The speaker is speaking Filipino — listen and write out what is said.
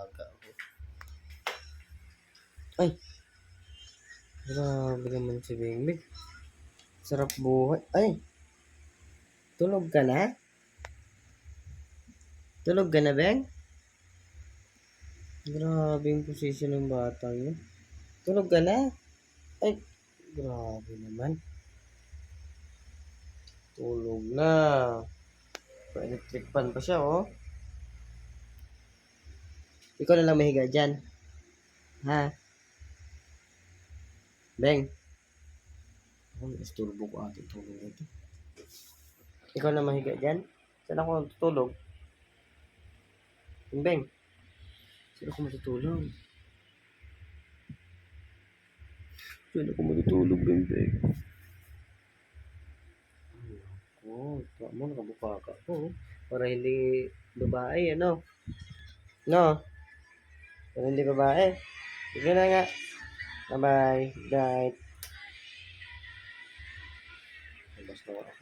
alaga ako. Ay, grabe naman si Bingbing. Sarap buhay. Ay, tulog ka na? Tulog ka na, Beng? Grabe yung posisyon ng batang yun. Tulog ka na? Ay, grabe naman. Tulog na. Pa-electric fan pa siya, oh. Ikaw na lang mahiga dyan. Ha? Beng. Ako, isturbo ko ate tulog nito. Ikaw na mahiga dyan? Saan ako tutulog? Beng. Saan ako matutulog? Saan ako matutulog, Beng, Beng? Oh, mo nakabuka ka po. Para hindi babae, ano? No? Para hindi babae. Sige na nga. Bye-bye. Good night. Labas na ako.